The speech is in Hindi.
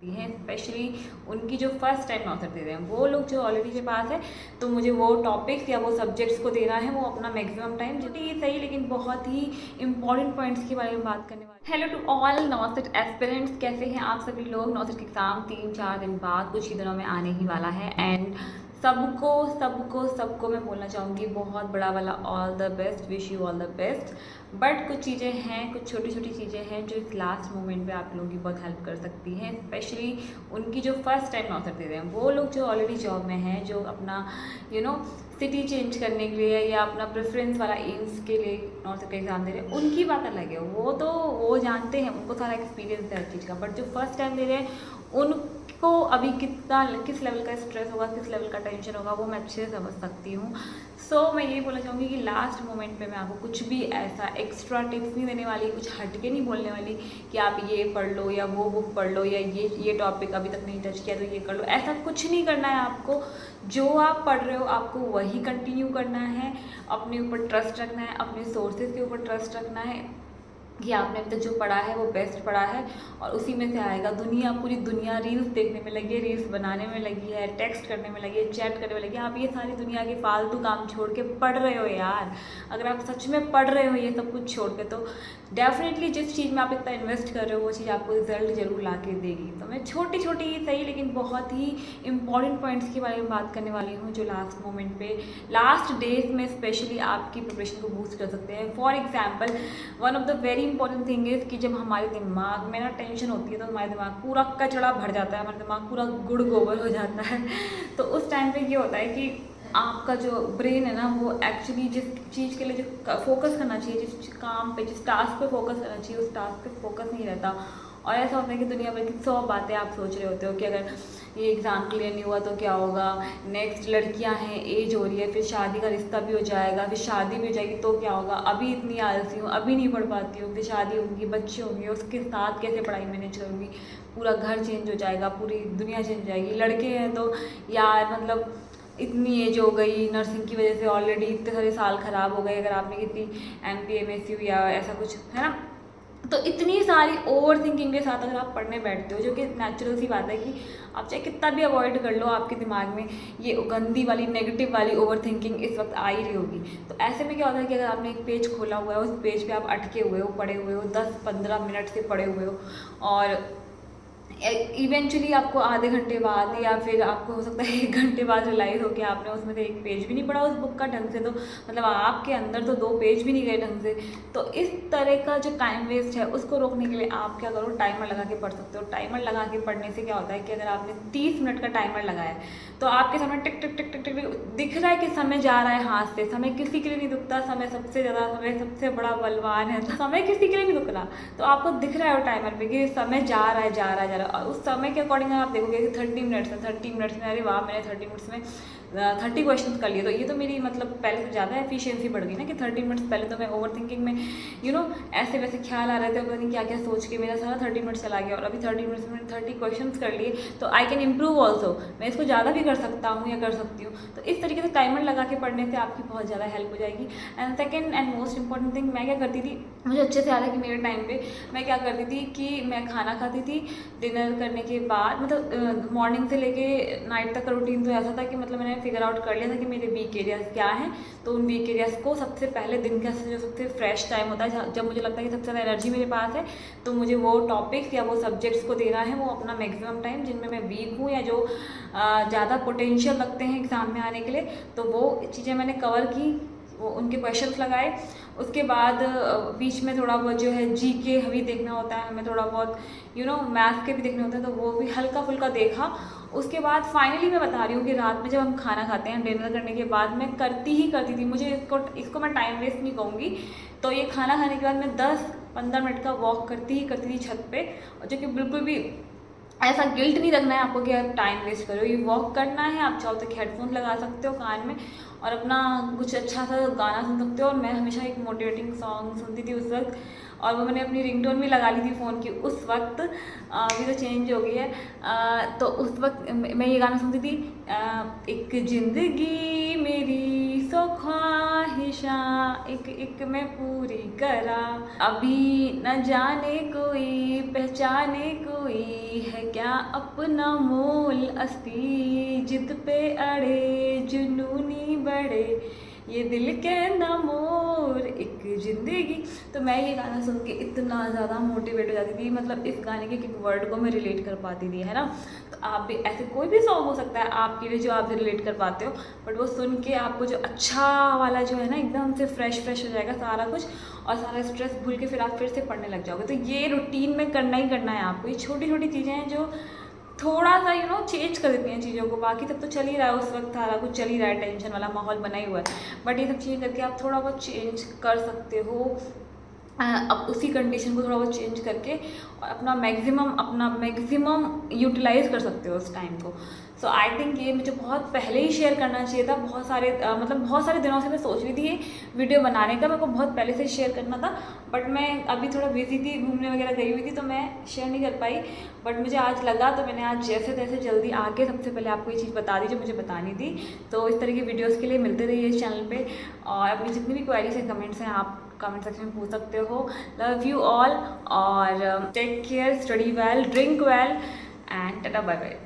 हैं, स्पेशली उनकी जो फर्स्ट टाइम ऑथर दे रहे हैं वो लोग जो ऑलरेडी के पास है, तो मुझे वो टॉपिक्स या वो सब्जेक्ट्स को देना है वो अपना मैक्सिमम टाइम, जो कि सही लेकिन बहुत ही इंपॉर्टेंट पॉइंट्स के बारे में बात करने वाले। हेलो टू ऑल नॉसेट एस्पिरेंट्स, कैसे हैं आप सभी लोग। नॉसेट के एग्ज़ाम 3-4 दिन बाद कुछ ही दिनों में आने ही वाला है एंड सबको सबको सबको मैं बोलना चाहूँगी बहुत बड़ा वाला all the best, wish you all the best. But कुछ चीज़ें हैं, कुछ छोटी छोटी चीज़ें हैं जो इस लास्ट मोमेंट पे आप लोगों की बहुत हेल्प कर सकती हैं, स्पेशली उनकी जो फर्स्ट टाइम ऑथर दे रहे हैं वो लोग जो ऑलरेडी जॉब में हैं, जो अपना सिटी चेंज करने के लिए या अपना प्रेफरेंस वाला एम्स के लिए नॉर्थ का एग्ज़ाम दे रहे हैं, उनकी बात अलग है। वो जानते हैं, उनको सारा एक्सपीरियंस है हर चीज़ का। बट जो फर्स्ट टाइम दे रहे हैं उनको अभी किस लेवल का स्ट्रेस होगा, किस लेवल का टेंशन होगा, वो मैं अच्छे से समझ सकती हूँ। सो मैं यही बोलना चाहूँगी कि लास्ट मोमेंट पे मैं आपको कुछ भी ऐसा एक्स्ट्रा टिप्स नहीं देने वाली, कुछ हटके नहीं बोलने वाली कि आप ये पढ़ लो या वो बुक पढ़ लो या ये टॉपिक अभी तक नहीं टच किया तो ये कर लो। ऐसा कुछ नहीं करना है आपको। जो आप पढ़ रहे हो आपको वही कंटिन्यू करना है, अपने ऊपर ट्रस्ट रखना है, अपने सोर्सेज के ऊपर ट्रस्ट रखना है कि आपने अब तक जो पढ़ा है वो बेस्ट पढ़ा है और उसी में से आएगा। पूरी दुनिया रील्स देखने में लगी है, रील्स बनाने में लगी है, टेक्स्ट करने में लगी है, चैट करने में लगी है। आप ये सारी दुनिया के फालतू काम छोड़ के पढ़ रहे हो यार। अगर आप सच में पढ़ रहे हो ये सब कुछ छोड़ के, तो डेफिनेटली जिस चीज़ में आप इतना इन्वेस्ट कर रहे हो वो चीज़ आपको रिजल्ट जरूर ला के देगी। तो मैं छोटी छोटी सही लेकिन बहुत ही इंपॉर्टेंट पॉइंट्स के बारे में बात करने वाली हूँ जो लास्ट मोमेंट पे, लास्ट डेज में स्पेशली आपकी प्रिपरेशन को बूस्ट कर सकते हैं। For example, one of the very important thing is कि जब हमारे दिमाग में ना टेंशन होती है तो हमारा दिमाग पूरा कचड़ा भर जाता है, हमारा दिमाग पूरा गुड़ गोबर हो जाता है। तो उस टाइम पे ये होता है कि आपका जो ब्रेन है ना वो एक्चुअली जिस चीज़ के लिए जो फोकस करना चाहिए, जिस काम पे, जिस टास्क पे फोकस करना चाहिए, उस टास्क पे फोकस नहीं रहता। और ऐसा होता है कि दुनिया भर की 100 बातें आप सोच रहे होते हो कि अगर ये एग्ज़ाम क्लियर नहीं हुआ तो क्या होगा, नेक्स्ट लड़कियां हैं, एज हो रही है, फिर शादी का रिश्ता भी हो जाएगा, फिर शादी भी हो जाएगी तो क्या होगा, अभी इतनी आलसी हूँ, अभी नहीं पढ़ पाती हूँ, फिर शादी होगी, बच्चे होंगे, उसके साथ कैसे पढ़ाई मैनेज करूँगी, पूरा घर चेंज हो जाएगा, पूरी दुनिया चेंज हो जाएगी। लड़के हैं तो यार मतलब इतनी एज हो गई, नर्सिंग की वजह से ऑलरेडी इतने सारे साल ख़राब हो गए अगर आपने किसी MPA MSc या ऐसा कुछ है ना। तो इतनी सारी ओवर थिंकिंग के साथ अगर आप पढ़ने बैठते हो, जो कि नेचुरल सी बात है कि आप चाहे कितना भी अवॉइड कर लो, आपके दिमाग में ये गंदी वाली नेगेटिव वाली ओवर थिंकिंग इस वक्त आ ही रही होगी। तो ऐसे में क्या होता है कि अगर आपने एक पेज खोला हुआ है, उस पेज पे आप अटके हुए हो, पढ़े हुए हो, 10-15 मिनट से पढ़े हुए हो और इवेंचुअली आपको आधे घंटे बाद या फिर आपको हो सकता है 1 घंटे बाद रियलाइज़ हो कि आपने उसमें से एक पेज भी नहीं पढ़ा उस बुक का ढंग से, तो मतलब आपके अंदर तो 2 पेज भी नहीं गए ढंग से। तो इस तरह का जो टाइम वेस्ट है उसको रोकने के लिए आप क्या करो, टाइमर लगा के पढ़ सकते हो। टाइमर लगा के पढ़ने से क्या होता है कि अगर आपने 30 मिनट का टाइमर लगाया है तो आपके सामने टिक टिक टिक टिक टिक दिख रहा है कि समय जा रहा है हाथ से। समय किसी के लिए नहीं दुखता, समय सबसे ज़्यादा, समय सबसे बड़ा बलवान है, तो समय किसी के लिए नहीं दुख रहा। तो आपको दिख रहा है वो टाइमर पे कि समय जा रहा है, जा रहा है, जा रहा है। और उस समय के अकॉर्डिंग आप देखोगे कि 30 मिनट्स में अरे वाह मैंने 30 मिनट्स में 30 क्वेश्चन कर लिए, तो ये तो मेरी मतलब पहले से ज़्यादा एफिशिएंसी बढ़ गई ना कि 30 मिनट्स पहले तो मैं ओवर थिंकिंग में ऐसे वैसे ख्याल आ रहे थे, पता नहीं क्या क्या सोच के मेरा सारा 30 मिनट्स चला गया। और अभी 30 मिनट्स में 30 क्वेश्चन कर लिए, तो आई कैन इम्प्रूव ऑल्सो, मैं इसको ज़्यादा भी कर सकता हूँ या कर सकती हूँ। तो इस तरीके से टाइमर लगा के पढ़ने से आपकी बहुत ज़्यादा हेल्प हो जाएगी। And second and most important thing, मैं क्या करती थी, मुझे अच्छे से याद है कि मेरे टाइम पे मैं क्या करती थी कि मैं खाना खाती थी, डिनर करने के बाद मतलब मॉर्निंग से लेके नाइट तक का रूटीन तो ऐसा था कि मतलब मैंने फिगर आउट कर लिया था कि मेरे वीक एरियाज क्या हैं। तो उन वीक एरियाज को सबसे पहले दिन का जो सबसे फ्रेश टाइम होता है, जब मुझे लगता है कि सबसे ज़्यादा एनर्जी मेरे पास है, तो मुझे वो टॉपिक्स या वो सब्जेक्ट्स को देना है वो अपना मैक्सिमम टाइम, जिनमें मैं वीक हूँ या जो ज़्यादा पोटेंशियल लगते हैं एग्ज़ाम में आने के लिए, तो वो चीज़ें मैंने कवर की, वो उनके क्वेश्चंस लगाए। उसके बाद बीच में थोड़ा बहुत जो है GK भी देखना होता है हमें, थोड़ा बहुत मैथ के भी देखने होते हैं, तो वो भी हल्का फुल्का देखा। उसके बाद फाइनली मैं बता रही हूँ कि रात में जब हम खाना खाते हैं, डिनर करने के बाद मैं करती थी, मुझे इसको मैं टाइम वेस्ट नहीं कहूँगी। तो ये खाना खाने के बाद मैं 10-15 मिनट का वॉक करती थी छत पे, जो कि बिल्कुल भी ऐसा गिल्ट नहीं रखना है आपको कि आप टाइम वेस्ट करो, ये वॉक करना है। आप चाहो तो हेडफोन लगा सकते हो कान में और अपना कुछ अच्छा सा गाना सुन सकते हो। और मैं हमेशा एक मोटिवेटिंग सॉन्ग सुनती थी उस वक्त, और वो मैंने अपनी रिंगटोन भी लगा ली थी फ़ोन की उस वक्त। अभी तो चेंज हो गई है। तो उस वक्त मैं ये गाना सुनती थी, एक ज़िंदगी मेरी सो ख्वाहिशां एक एक मैं पूरी करा, अभी न जाने कोई पहचाने कोई है क्या अपना मोल अस्ती, जिद पे अड़े जुनूनी बड़े ये दिल कहना मोर एक ज़िंदगी। तो मैं ये गाना सुन के इतना ज़्यादा मोटिवेट हो जाती थी, मतलब इस गाने के एक वर्ड को मैं रिलेट कर पाती थी, है ना। तो आप भी ऐसे कोई भी सॉन्ग हो सकता है आपके लिए जो आप रिलेट कर पाते हो, बट वो सुन के आपको जो अच्छा वाला जो है ना एकदम से फ्रेश हो जाएगा सारा कुछ, और सारा स्ट्रेस भूल के फिर आप फिर से पढ़ने लग जाओगे। तो ये रूटीन में करना ही करना है आपको। ये छोटी छोटी चीज़ें हैं जो थोड़ा सा चेंज कर देती हैं चीज़ों को। बाकी सब तो चल ही रहा है, उस वक्त सारा कुछ चल ही रहा है, टेंशन वाला माहौल बना ही हुआ है, बट ये सब चीज़ें करके आप थोड़ा बहुत चेंज कर सकते हो। अब उसी कंडीशन को थोड़ा बहुत चेंज करके और अपना मैक्सिमम यूटिलाइज कर सकते हो उस टाइम को। सो आई थिंक ये मुझे बहुत पहले ही शेयर करना चाहिए था। बहुत सारे दिनों से मैं सोच रही थी ये वीडियो बनाने का, मेरे को बहुत पहले से शेयर करना था, बट मैं अभी थोड़ा बिजी थी, घूमने वगैरह गई हुई थी, तो मैं शेयर नहीं कर पाई। बट मुझे आज लगा, तो मैंने आज जैसे तैसे जल्दी आके सबसे पहले आपको ये चीज़ बता दी जो मुझे बतानी थी। तो इस तरह की वीडियोज़ के लिए मिलते रहिए इस चैनल पर, और अपनी जितनी भी क्वेरीज हैं, कमेंट्स हैं, आप कमेंट सेक्शन में पूछ सकते हो। लव यू ऑल, और take care, study well, drink well, and tata bye bye.